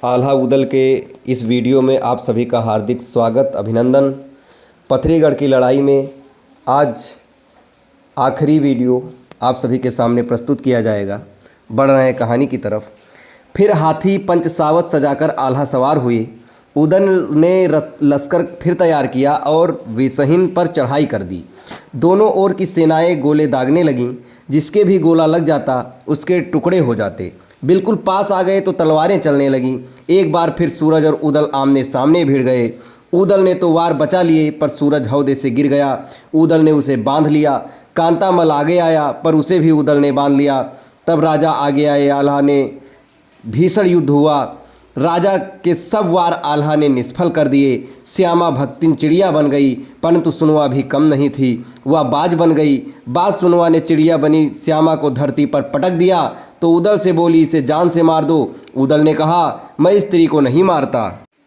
आल्हा उदल के इस वीडियो में आप सभी का हार्दिक स्वागत अभिनंदन। पथरीगढ़ की लड़ाई में आज आखिरी वीडियो आप सभी के सामने प्रस्तुत किया जाएगा। बढ़ रहे हैं कहानी की तरफ। फिर हाथी पंचसावत सजाकर आल्हा सवार हुए। उदल ने लश्कर फिर तैयार किया और विसहिन पर चढ़ाई कर दी। दोनों ओर की सेनाएं गोले दागने लगीं। जिसके भी गोला लग जाता उसके टुकड़े हो जाते। बिल्कुल पास आ गए तो तलवारें चलने लगीं। एक बार फिर सूरज और उदल आमने सामने भिड़ गए। उदल ने तो वार बचा लिए पर सूरज हौदे से गिर गया। उदल ने उसे बांध लिया। कांतामल आगे आया पर उसे भी उदल ने बांध लिया। तब राजा आगे आए। आल्हा ने भीषण युद्ध हुआ। राजा के सब वार आल्हा ने निष्फल कर दिए। श्यामा भक्तिन चिड़िया बन गई, परंतु सुनवा भी कम नहीं थी। वह बाज बन गई। बाज सुनवा ने चिड़िया बनी श्यामा को धरती पर पटक दिया तो उदल से बोली, इसे जान से मार दो। उदल ने कहा, मैं स्त्री को नहीं मारता।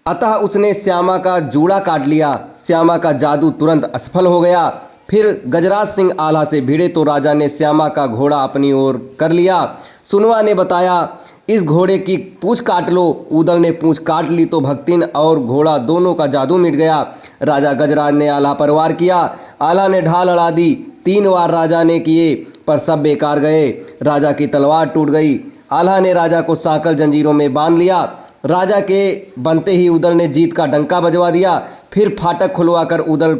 अतः उसने श्यामा का जूड़ा काट लिया। श्यामा का जादू तुरंत असफल हो गया। फिर गजराज सिंह आल्हा से भिड़े तो राजा ने श्यामा का घोड़ा अपनी ओर कर लिया। सुनवा ने बताया, इस घोड़े की पूंछ काट लो। उदल ने पूंछ काट ली तो भक्तिन और घोड़ा दोनों का जादू मिट गया। राजा गजराज ने आल्हा पर वार किया। आल्हा ने ढाल अड़ा दी। 3 वार राजा ने किए पर सब बेकार गए। राजा की तलवार टूट गई। आल्हा ने राजा को साकल जंजीरों में बांध लिया। राजा के बनते ही उदल ने जीत का डंका बजवा दिया। फिर फाटक खुलवाकर उदल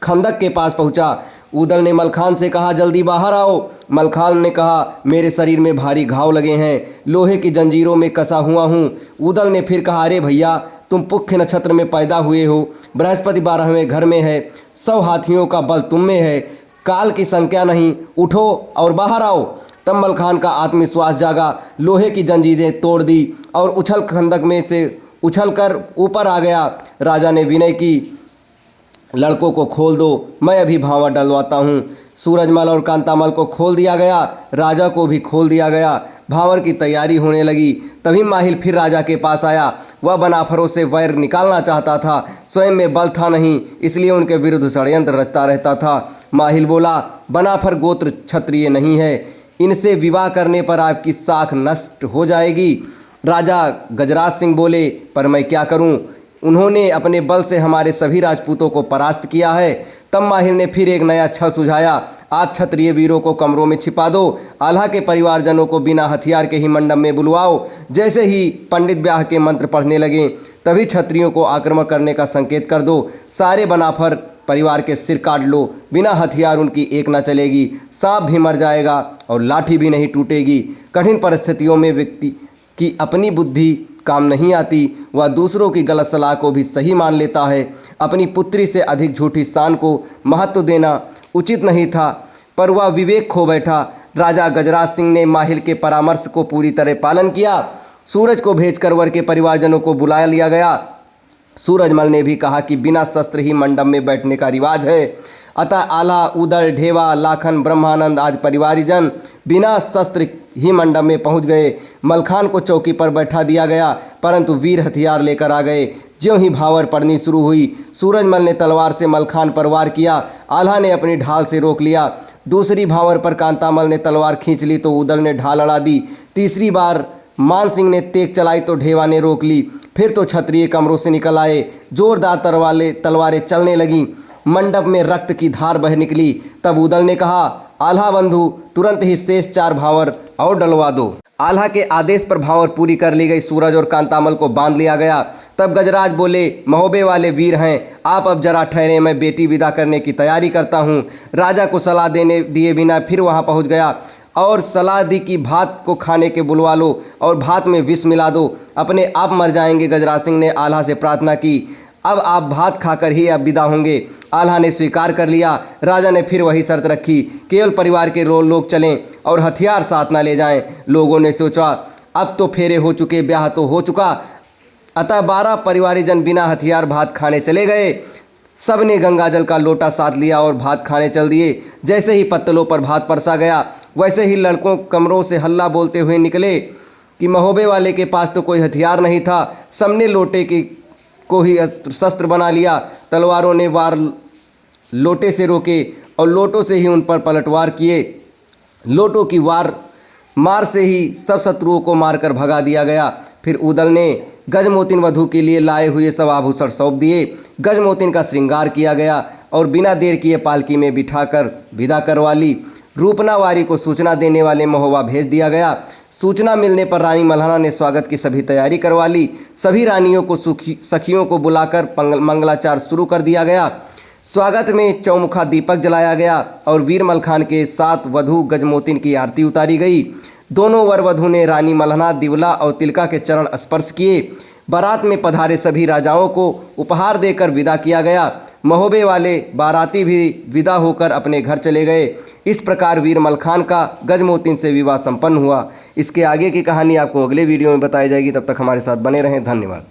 खंदक के पास पहुंचा। उदल ने मलखान से कहा, जल्दी बाहर आओ। मलखान ने कहा, मेरे शरीर में भारी घाव लगे हैं, लोहे की जंजीरों में कसा हुआ हूँ। उदल ने फिर कहा, अरे भैया, तुम पुख्य नक्षत्र में पैदा हुए हो, बृहस्पति 12वें घर में है, 100 हाथियों का बल तुम में है, काल की संख्या नहीं, उठो और बाहर आओ। तब मलखान का आत्मविश्वास जागा। लोहे की जंजीरें तोड़ दी और उछल खंदक में से उछलकर ऊपर आ गया। राजा ने विनय की, लड़कों को खोल दो, मैं अभी भावा डलवाता हूँ। सूरजमल और कांतामल को खोल दिया गया। राजा को भी खोल दिया गया। भावर की तैयारी होने लगी। तभी माहिल फिर राजा के पास आया। वह बनाफरों से वैर निकालना चाहता था। स्वयं में बल था नहीं, इसलिए उनके विरुद्ध षड्यंत्र रचता रहता था। माहिल बोला, बनाफर गोत्र क्षत्रिय नहीं है, इनसे विवाह करने पर आपकी साख नष्ट हो जाएगी। राजा गजराज सिंह बोले, पर मैं क्या करूं? उन्होंने अपने बल से हमारे सभी राजपूतों को परास्त किया है। तब माहिर ने फिर एक नया छल सुझाया, आज क्षत्रिय वीरों को कमरों में छिपा दो। आल्हा के परिवारजनों को बिना हथियार के ही मंडप में बुलवाओ। जैसे ही पंडित ब्याह के मंत्र पढ़ने लगे तभी क्षत्रियों को आक्रमण करने का संकेत कर दो। सारे बनाफर परिवार के सिर काट लो, बिना हथियार उनकी एक न चलेगी। सांप भी मर जाएगा और लाठी भी नहीं टूटेगी। कठिन परिस्थितियों में व्यक्ति की अपनी बुद्धि काम नहीं आती। वह दूसरों की गलत सलाह को भी सही मान लेता है। अपनी पुत्री से अधिक झूठी शान को महत्व देना उचित नहीं था, पर वह विवेक खो बैठा। राजा गजराज सिंह ने माहिल के परामर्श को पूरी तरह पालन किया। सूरज को भेजकर वर के परिवारजनों को बुला लिया गया। सूरजमल ने भी कहा कि बिना शस्त्र ही मंडप में बैठने का रिवाज है। अतः आल्हा, उदल, ढेवा, लाखन, ब्रह्मानंद आज परिवारीजन बिना शस्त्र ही मंडप में पहुंच गए। मलखान को चौकी पर बैठा दिया गया, परंतु वीर हथियार लेकर आ गए। ज्यों ही भावर पड़नी शुरू हुई, सूरजमल ने तलवार से मलखान पर वार किया। आल्हा ने अपनी ढाल से रोक लिया। दूसरी भावर पर कांतामल ने तलवार खींच ली तो उदल ने ढाल अड़ा दी। तीसरी बार मान सिंह ने तेग चलाई तो ढेवा ने रोक ली। फिर तो क्षत्रिय कमरों से निकल आए। जोरदार तलवारें चलने लगीं। मंडप में रक्त की धार बह निकली। तब उदल ने कहा, आल्हा बंधु, तुरंत ही शेष 4 भावर और डलवा दो। आल्हा के आदेश पर भावर पूरी कर ली गई। सूरज और कांतामल को बांध लिया गया। तब गजराज बोले, महोबे वाले वीर हैं, आप अब जरा ठहरे, मैं बेटी विदा करने की तैयारी करता हूँ। राजा को सलाह देने दिए बिना फिर वहाँ पहुँच गया और सलाह दी कि भात को खाने के बुलवा लो और भात में विष मिला दो, अपने आप मर जाएंगे। गजराज सिंह ने आल्हा से प्रार्थना की, अब आप भात खाकर ही अब विदा होंगे। आल्हा ने स्वीकार कर लिया। राजा ने फिर वही शर्त रखी, केवल परिवार के लोग चलें और हथियार साथ न ले जाएं। लोगों ने सोचा, अब तो फेरे हो चुके, ब्याह तो हो चुका। अतः 12 परिवारीजन बिना हथियार भात खाने चले गए। सब ने गंगाजल का लोटा साथ लिया और भात खाने चल दिए। जैसे ही पत्तलों पर भात परसा गया, वैसे ही लड़कों कमरों से हल्ला बोलते हुए निकले कि महोबे वाले के पास तो कोई हथियार नहीं था। सबने लोटे को ही शस्त्र बना लिया। तलवारों ने वार लोटे से रोके और लोटों से ही उन पर पलटवार किए। लोटों की वार मार से ही सब शत्रुओं को मारकर भगा दिया गया। फिर उदल ने गजमोतिन वधू के लिए लाए हुए सब आभूषण सौंप दिए। गजमोतिन का श्रृंगार किया गया और बिना देर किए पालकी में बिठाकर विदा करवा ली। रूपनावारी को सूचना देने वाले महोबा भेज दिया गया। सूचना मिलने पर रानी मल्हाना ने स्वागत की सभी तैयारी करवा ली। सभी रानियों को सखियों को बुलाकर मंगलाचार शुरू कर दिया गया। स्वागत में चौमुखा दीपक जलाया गया और वीर मलखान के साथ वधू गजमोतिन की आरती उतारी गई। दोनों वर वधू ने रानी मल्हाना, दिवला और तिलका के चरण स्पर्श किए। बारात में पधारे सभी राजाओं को उपहार देकर विदा किया गया। महोबे वाले बाराती भी विदा होकर अपने घर चले गए। इस प्रकार वीर मलखान का गजमोतिन से विवाह संपन्न हुआ। इसके आगे की कहानी आपको अगले वीडियो में बताई जाएगी। तब तक हमारे साथ बने रहें। धन्यवाद।